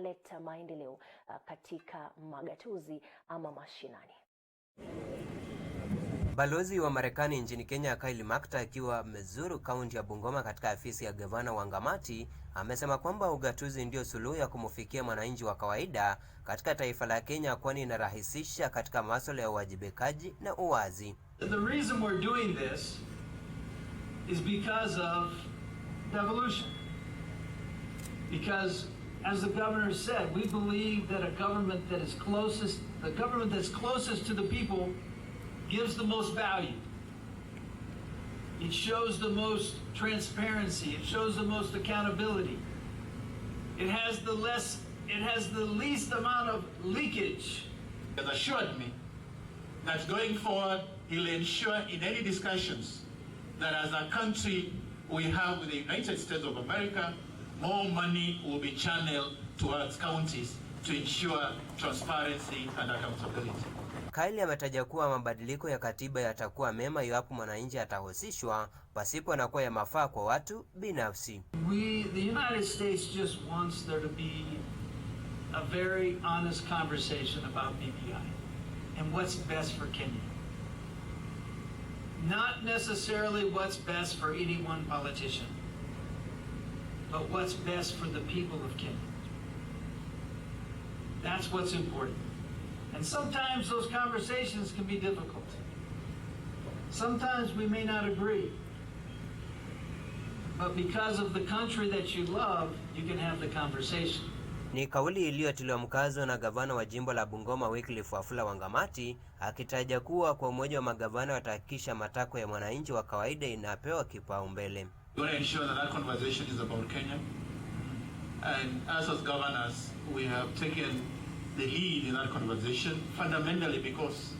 ikaleta maendeleo katika magatuzi ama mashinani. Balozi wa Marekani nchini Kenya Kyle Makta akiwa amezuru kaunti ya Bungoma katika afisi ya gavana wa Ngamati amesema kwamba ugatuzi ndio suluhu ya kumfikia mwananchi wa kawaida katika taifa la Kenya, kwani inarahisisha katika masuala ya uwajibikaji na uwazi. The reason we're doing this is because of devolution. Because as the governor said, we believe that a government that is closest, the government that's closest to the people gives the most value. It shows the most transparency. It shows the most accountability. It has the least amount of leakage. He has assured me that going forward, he'll ensure in any discussions that as a country we have with the United States of America, more money will be channeled towards counties to ensure transparency and accountability. Kyle ametaja kuwa mabadiliko ya katiba yatakuwa mema iwapo mwananchi atahusishwa pasipo na kuwa ya mafaa kwa watu binafsi. The United States just wants there to be a very honest conversation about BBI and what's best for Kenya. Not necessarily what's best for any one politician, but what's best for the people of Kenya. That's what's important. And sometimes those conversations can be difficult. Sometimes we may not agree. But because of the country that you love, you can have the conversation. Ni kauli iliyotiliwa mkazo na gavana wa jimbo la Bungoma Wycliffe Wafula wa Ngamati, akitaja kuwa kwa umoja wa magavana watahakikisha matakwa ya mwananchi wa kawaida inapewa kipaumbele. We want to ensure that that conversation is about Kenya. And as governors, we have taken the lead in that conversation, fundamentally because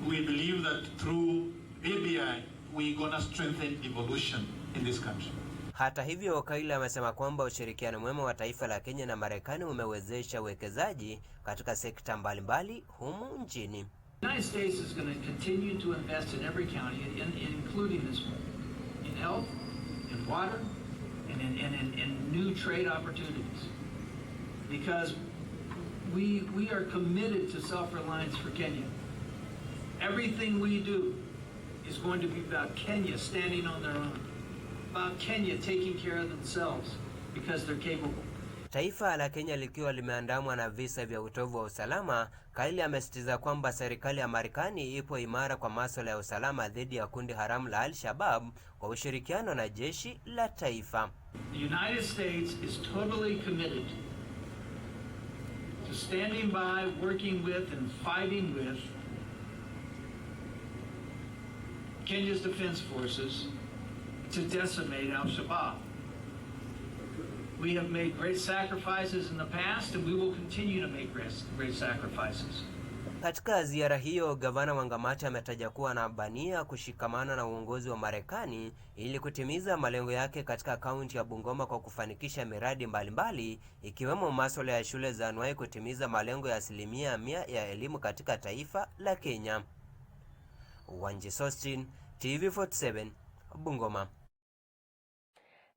we believe that through BBI, we're going to strengthen devolution in this country. Hata hivyo, Kaila amesema kwamba ushirikiano mwema wa taifa la Kenya na Marekani umewezesha uwekezaji katika sekta mbalimbali humu nchini. The United States is going to continue to invest in every county, including this one, in health, in water, and in new trade opportunities. Because we are committed to self-reliance for Kenya. Everything we do is going to be about Kenya standing on their own, about Kenya taking care of themselves because they're capable. Taifa la Kenya likiwa limeandamwa na visa vya utovu wa usalama, Kaili amesisitiza kwamba serikali ya Marekani ipo imara kwa masuala ya usalama dhidi ya kundi haramu la Al-Shabaab kwa ushirikiano na jeshi la taifa. The United States is totally committed to standing by, working with, and fighting with Kenya's defense forces to decimate Al-Shabaab. We have made great sacrifices in the past, and we will continue to make great sacrifices. Katika ziara hiyo, gavana wa Ngamati ametaja kuwa anabania kushikamana na uongozi wa Marekani ili kutimiza malengo yake katika kaunti ya Bungoma kwa kufanikisha miradi mbalimbali ikiwemo masuala ya shule za anuwai kutimiza malengo ya 100% ya elimu katika taifa la Kenya. Wanji Sostin, TV47, Bungoma.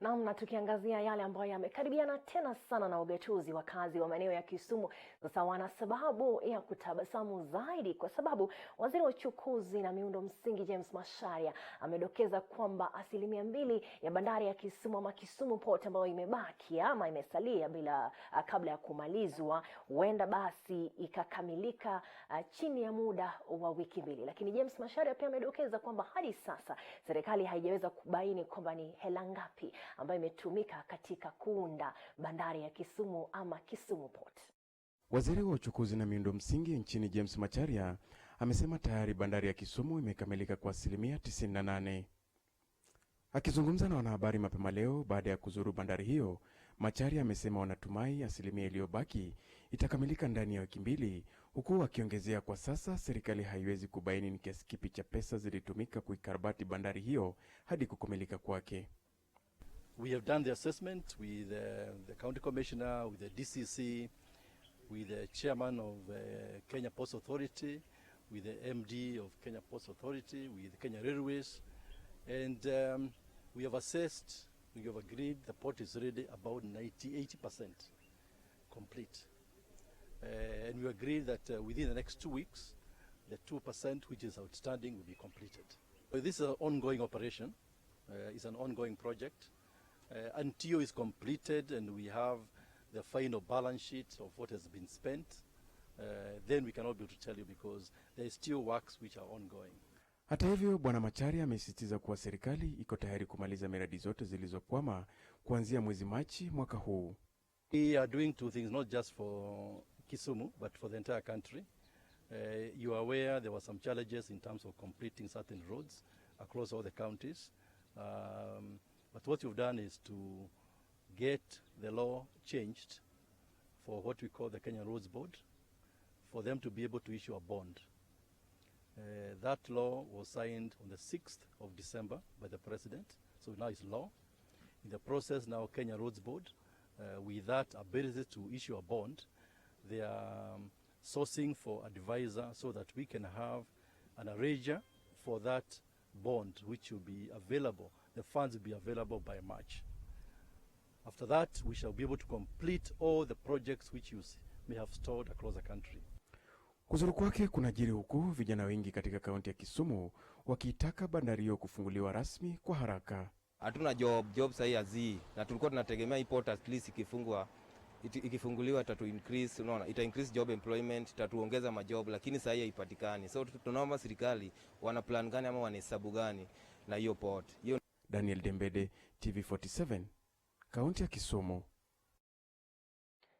Na tukiangazia yale ambayo yamekaribiana tena sana na ugatuzi, wakazi wa maeneo ya Kisumu sasa wana sababu ya kutabasamu zaidi, kwa sababu waziri wa uchukuzi na miundo msingi James Macharia amedokeza kwamba 2% ya bandari ya Kisumu ama Kisumu Port ambayo imebaki ama imesalia bila kabla ya kumalizwa huenda basi ikakamilika chini ya muda wa wiki 2. Lakini James Macharia pia amedokeza kwamba hadi sasa serikali haijaweza kubaini kwamba ni hela ngapi ambayo imetumika katika kuunda bandari ya Kisumu ama Kisumu Port. Waziri wa uchukuzi na miundo msingi nchini James Macharia amesema tayari bandari ya Kisumu imekamilika kwa 98%. Akizungumza na wanahabari mapema leo baada ya kuzuru bandari hiyo, Macharia amesema wanatumai 1% iliyobaki itakamilika ndani ya wiki 2, huku akiongezea kwa sasa serikali haiwezi kubaini ni kiasi kipi cha pesa zilitumika kuikarabati bandari hiyo hadi kukamilika kwake. We have done the assessment with the county commissioner, with the DCC, with the chairman of Kenya Ports Authority, with the MD of Kenya Ports Authority, with Kenya Railways, and we have assessed, we have agreed the port is ready about 80%. complete. And we agreed that within the next 2 weeks, the 2% which is outstanding will be completed. So this is an ongoing operation. It's an ongoing project. Until it's completed and we have the final balance sheet of what has been spent, then we cannot be able to tell you because there is still works which are ongoing. Hata hivyo, Bwana Macharia amesisitiza kuwa serikali iko tayari kumaliza miradi zote zilizokwama kuanzia mwezi Machi mwaka huu. We are doing two things, not just for Kisumu, but for the entire country. You are aware there were some challenges in terms of completing certain roads across all the counties. But what you've done is to get the law changed for what we call the Kenya Roads Board, for them to be able to issue a bond. That law was signed on the 6th of December by the President, so now it's law. In the process now, Kenya Roads Board, with that ability to issue a bond, they are sourcing for advisor so that we can have an arranger for that bond, which will be available. The funds will be available by March. After that, we shall be able to complete all the projects which you may have stored across the country. Kuzuru kwake kunajiri huku vijana wengi katika kaunti ya Kisumu wakiitaka bandari hiyo kufunguliwa rasmi kwa haraka. Hatuna job sahi hazi, na tulikuwa tunategemea import at least ikifunguliwa tatu increase, unaona, ita increase job employment, tatuongeza majob, lakini sahi haipatikani. So tunaomba serikali wana plan gani ama wanahesabu gani na hiyo port. Daniel Dembede, TV47, kaunti ya Kisumu.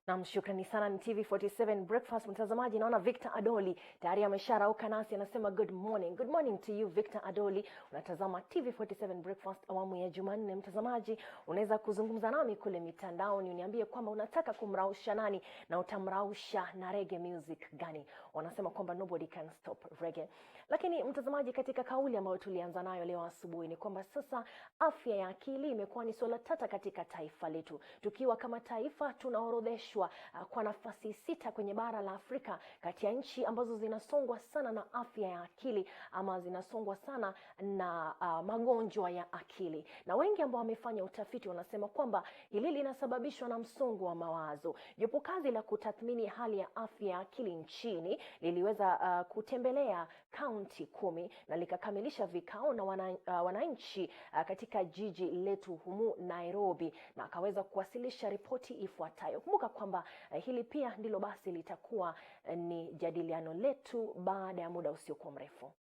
Na shukrani sana ni TV47 Breakfast mtazamaji. Naona Victor Adoli tayari amesharauka nasi, anasema good morning. Good morning to you Victor Adoli. Unatazama TV47 Breakfast awamu ya Jumanne. Mtazamaji, unaweza kuzungumza nami kule mitandao ni uniambie kwamba unataka kumrausha nani na utamrausha na reggae music gani. Wanasema kwamba nobody can stop reggae. Lakini mtazamaji, katika kauli ambayo tulianza nayo leo asubuhi ni kwamba sasa afya ya akili imekuwa ni swala tata katika taifa letu. Tukiwa kama taifa tunaorodheshwa kwa nafasi 6 kwenye bara la Afrika kati ya nchi ambazo zinasongwa sana na afya ya akili ama zinasongwa sana na magonjwa ya akili. Na wengi ambao wamefanya utafiti wanasema kwamba hili linasababishwa na msongo wa mawazo. Jopo kazi la kutathmini hali ya afya ya akili nchini liliweza kutembelea kaunti 10 na likakamilisha vikao na wananchi katika jiji letu humu Nairobi, na akaweza kuwasilisha ripoti ifuatayo. Kumbuka kwamba hili pia ndilo basi litakuwa ni jadiliano letu baada ya muda usiokuwa mrefu.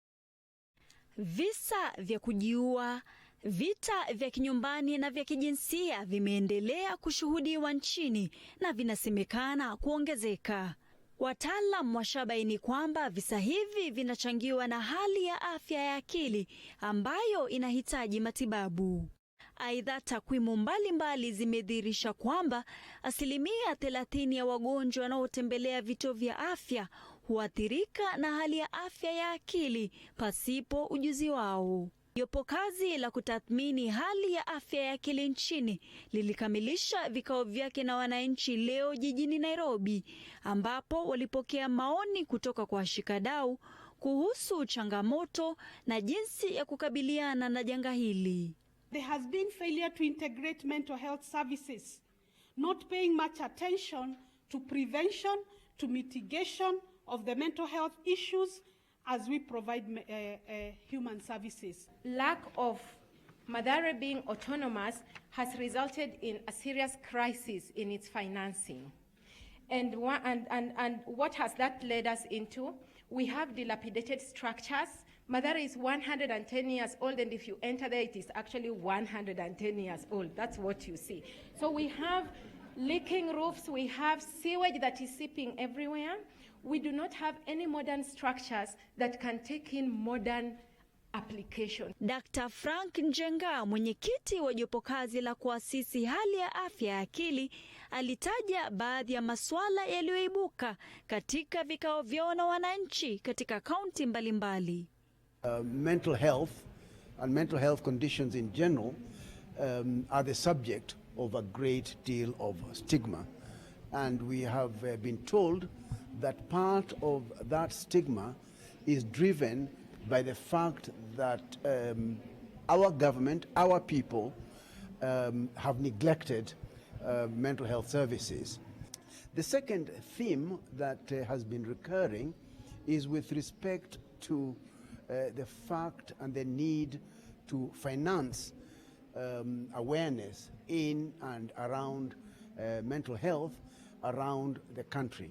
Visa vya kujiua, vita vya kinyumbani na vya kijinsia vimeendelea kushuhudiwa nchini na vinasemekana kuongezeka. Wataalamu washabaini kwamba visa hivi vinachangiwa na hali ya afya ya akili ambayo inahitaji matibabu. Aidha, takwimu mbalimbali zimedhihirisha kwamba 30% ya wagonjwa wanaotembelea vituo vya afya huathirika na hali ya afya ya akili pasipo ujuzi wao. Jopo kazi la kutathmini hali ya afya ya akili nchini lilikamilisha vikao vyake na wananchi leo jijini Nairobi, ambapo walipokea maoni kutoka kwa washikadau kuhusu changamoto na jinsi ya kukabiliana na janga hili. There has been failure to integrate mental health services, not paying much attention to prevention, to mitigation of the mental health issues as we provide human services. Lack of Mathare being autonomous has resulted in a serious crisis in its financing. And what has that led us into? We have dilapidated structures. Mathare is 110 years old, and if you enter there, it is actually 110 years old. That's what you see. So we have leaking roofs, we have sewage that is seeping everywhere. We do not have any modern structures that can take in modern application. Dr. Frank Njenga, mwenyekiti wa jopo kazi la kuasisi hali ya afya ya akili, alitaja baadhi ya masuala yaliyoibuka katika vikao vyao na wananchi katika kaunti mbalimbali. Mental health and mental health conditions in general are the subject of a great deal of stigma, and we have been told that part of that stigma is driven by the fact that our government, our people have neglected mental health services. The second theme that has been recurring is with respect to the fact and the need to finance awareness in and around mental health around the country.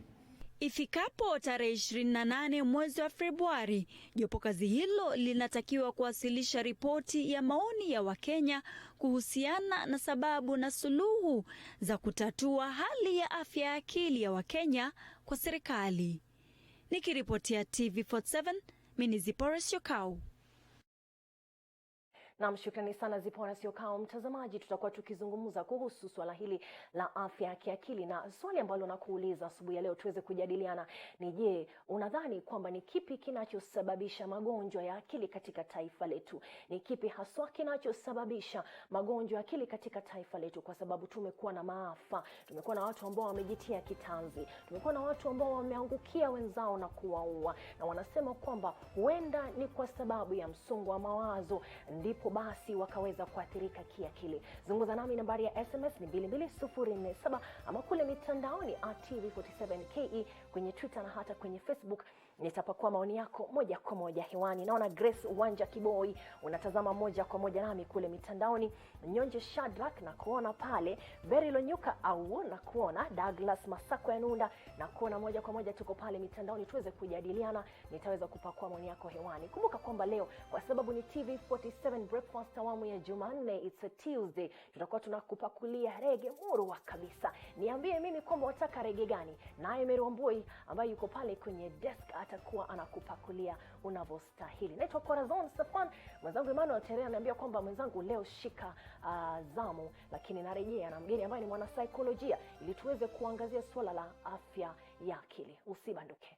Ifikapo tarehe 28 mwezi wa Februari, jopo kazi hilo linatakiwa kuwasilisha ripoti ya maoni ya Wakenya kuhusiana na sababu na suluhu za kutatua hali ya afya ya akili ya Wakenya kwa serikali. Nikiripotia TV47, mimi ni Zipora Siokau. Na shukrani sana Zipora Siokau. Mtazamaji, tutakuwa tukizungumza kuhusu swala hili la afya ya kiakili, na swali ambalo nakuuliza asubuhi ya leo tuweze kujadiliana ni je, unadhani kwamba ni kipi kinachosababisha magonjwa ya akili katika taifa letu? Ni kipi haswa kinachosababisha magonjwa ya akili katika taifa letu? Kwa sababu tumekuwa na maafa, tumekuwa na watu ambao wamejitia kitanzi, tumekuwa na watu ambao wameangukia wenzao na kuwaua, na wanasema kwamba huenda ni kwa sababu ya msongo wa mawazo ndipo basi wakaweza kuathirika kiakili. Zungumza nami, nambari ya SMS ni 22047 ama kule mitandaoni @TV47KE kwenye Twitter na hata kwenye Facebook. Nitapakua maoni yako moja kwa moja hewani. Naona Grace Wanja Kiboi unatazama moja kwa moja nami kule mitandaoni. Nyonje Shadrack na kuona pale, Berry Lonyuka au na kuona Douglas Masako ya Nunda na kuona moja kwa moja tuko pale mitandaoni tuweze kujadiliana. Nitaweza kupakua maoni yako hewani. Kumbuka kwamba leo kwa sababu ni TV47 breakfast awamu ya Jumanne, it's a Tuesday, tutakuwa tunakupakulia rege murwa kabisa. Niambie mimi kwamba wataka rege gani, naye Mary Wambui ambaye yuko pale kwenye desk atakuwa anakupakulia unavyostahili. Naitwa Corazon Safan, mwenzangu Emmanuel Terea ananiambia kwamba mwenzangu leo shika zamu, lakini narejea na mgeni ambaye ni mwanasaikolojia ili tuweze kuangazia swala la afya ya akili. Usibanduke.